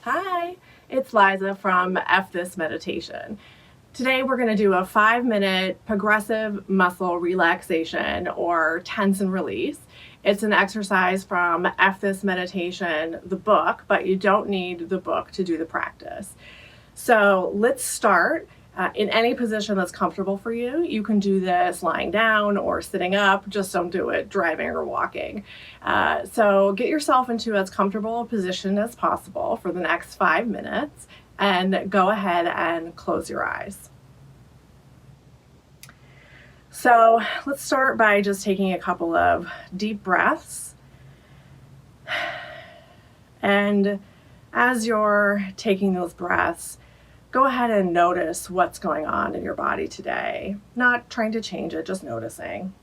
Hi, it's Liza from Eff This meditation. Today we're going to do a 5-minute progressive muscle relaxation or tense and release. It's an exercise from Eff This meditation, the book, but you don't need the book to do the practice. So let's start. In any position that's comfortable for you. You can do this lying down or sitting up, just don't do it driving or walking. So get yourself into as comfortable a position as possible for the next 5 minutes and go ahead and close your eyes. So let's start by just taking a couple of deep breaths. And as you're taking those breaths, go ahead and notice what's going on in your body today. Not trying to change it, just noticing.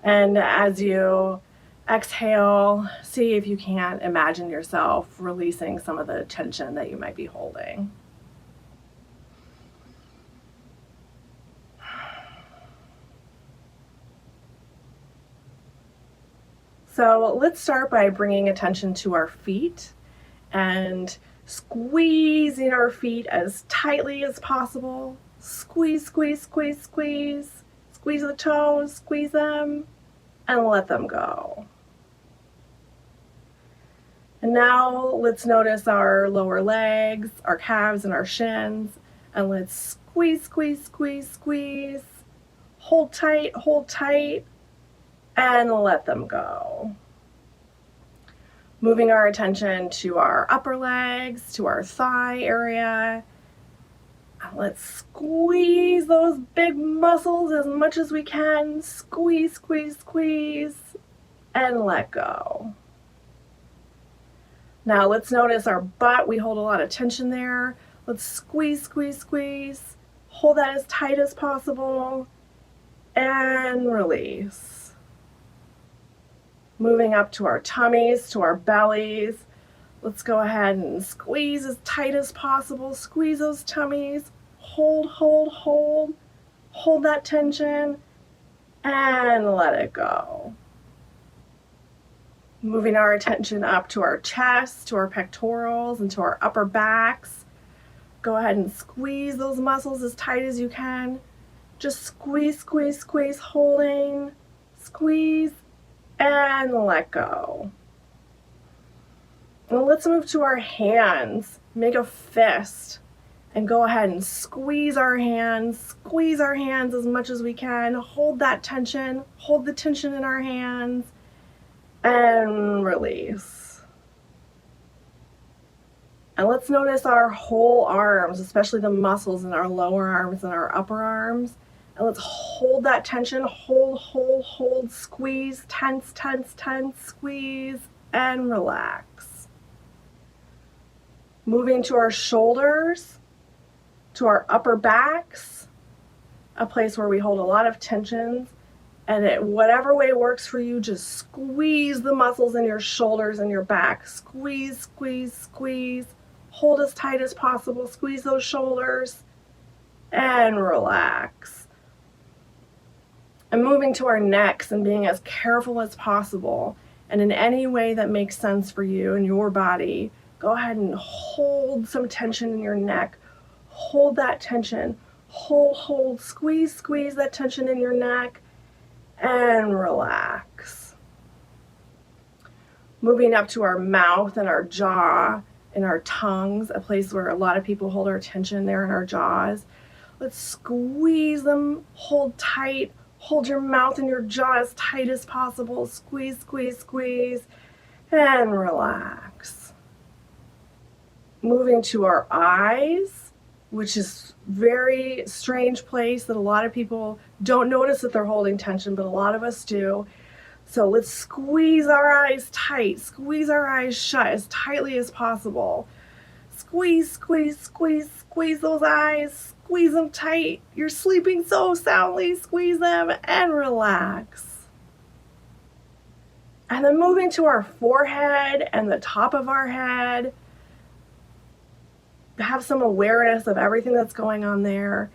And as you exhale, see if you can't imagine yourself releasing some of the tension that you might be holding. So let's start by bringing attention to our feet and squeezing our feet as tightly as possible. Squeeze, squeeze, squeeze, squeeze. Squeeze the toes, squeeze them, and let them go. And now let's notice our lower legs, our calves, and our shins. And let's squeeze, squeeze, squeeze, squeeze. Hold tight, and let them go. Moving our attention to our upper legs, to our thigh area. Let's squeeze those big muscles as much as we can. Squeeze, squeeze, squeeze, and let go. Now let's notice our butt. We hold a lot of tension there. Let's squeeze, squeeze, squeeze. Hold that as tight as possible and release. Moving up to our tummies, to our bellies. Let's go ahead and squeeze as tight as possible. Squeeze those tummies. Hold, hold, hold. Hold that tension and let it go. Moving our attention up to our chest, to our pectorals, and to our upper backs. Go ahead and squeeze those muscles as tight as you can. Just squeeze, squeeze, squeeze, holding. Squeeze and let go. And let's move to our hands. Make a fist and go ahead and squeeze our hands as much as we can. Hold that tension, hold the tension in our hands and release. And let's notice our whole arms, especially the muscles in our lower arms and our upper arms. And let's hold that tension, hold, hold, hold, squeeze, tense, tense, tense, squeeze, and relax. Moving to our shoulders, to our upper backs, a place where we hold a lot of tensions. And in whatever way works for you, just squeeze the muscles in your shoulders and your back. Squeeze, squeeze, squeeze. Hold as tight as possible. Squeeze those shoulders and relax. And moving to our necks and being as careful as possible. And in any way that makes sense for you and your body, go ahead and hold some tension in your neck. Hold that tension. Hold, hold, squeeze, squeeze that tension in your neck and relax. Moving up to our mouth and our jaw and our tongues, a place where a lot of people hold our tension there in our jaws. Let's squeeze them, hold tight. Hold your mouth and your jaw as tight as possible. Squeeze, squeeze, squeeze, and relax. Moving to our eyes, which is a very strange place that a lot of people don't notice that they're holding tension, but a lot of us do. So let's squeeze our eyes tight. Squeeze our eyes shut as tightly as possible. Squeeze, squeeze, squeeze, squeeze those eyes. Squeeze them tight. You're sleeping so soundly. Squeeze them and relax. And then moving to our forehead and the top of our head. Have some awareness of everything that's going on there.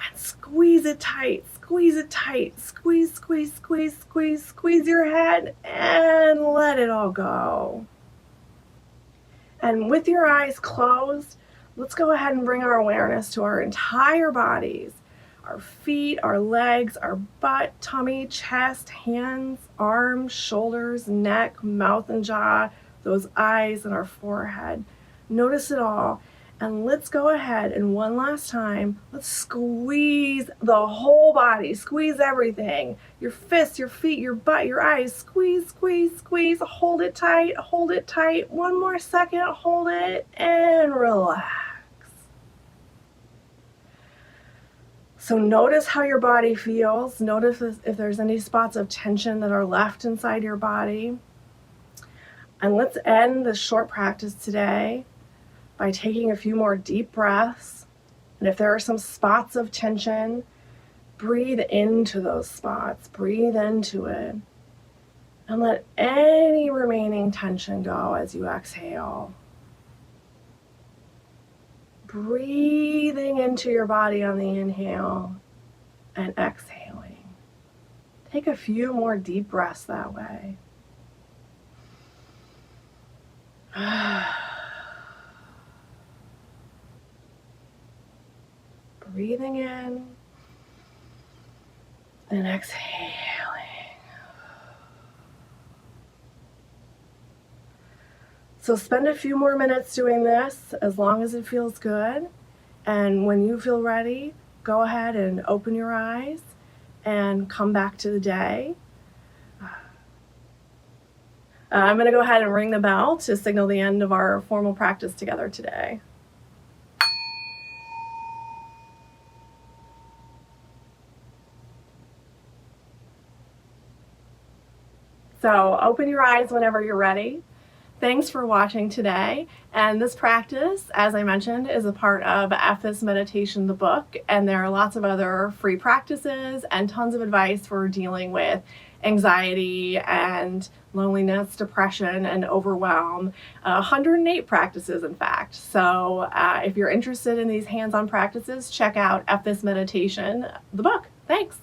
And squeeze it tight. squeeze it tight. Squeeze, squeeze, squeeze, squeeze, squeeze your head and let it all go. And with your eyes closed, let's go ahead and bring our awareness to our entire bodies. Our feet, our legs, our butt, tummy, chest, hands, arms, shoulders, neck, mouth and jaw, those eyes and our forehead. Notice it all. And let's go ahead and one last time, let's squeeze the whole body, squeeze everything. Your fists, your feet, your butt, your eyes, squeeze, squeeze, squeeze, hold it tight, hold it tight. One more second, hold it and relax. So notice how your body feels. Notice if there's any spots of tension that are left inside your body. And let's end this short practice today by taking a few more deep breaths. And if there are some spots of tension, breathe into those spots, breathe into it, and let any remaining tension go as you exhale. Breathing into your body on the inhale and exhaling. Take a few more deep breaths that way. Breathing in and exhaling. So spend a few more minutes doing this as long as it feels good. And when you feel ready, go ahead and open your eyes and come back to the day. I'm going to go ahead and ring the bell to signal the end of our formal practice together today. So open your eyes whenever you're ready. Thanks for watching today. And this practice, as I mentioned, is a part of Eff This Meditation, the book. And there are lots of other free practices and tons of advice for dealing with anxiety and loneliness, depression, and overwhelm. 108 practices, in fact. So if you're interested in these hands-on practices, check out Eff This Meditation, the book. Thanks.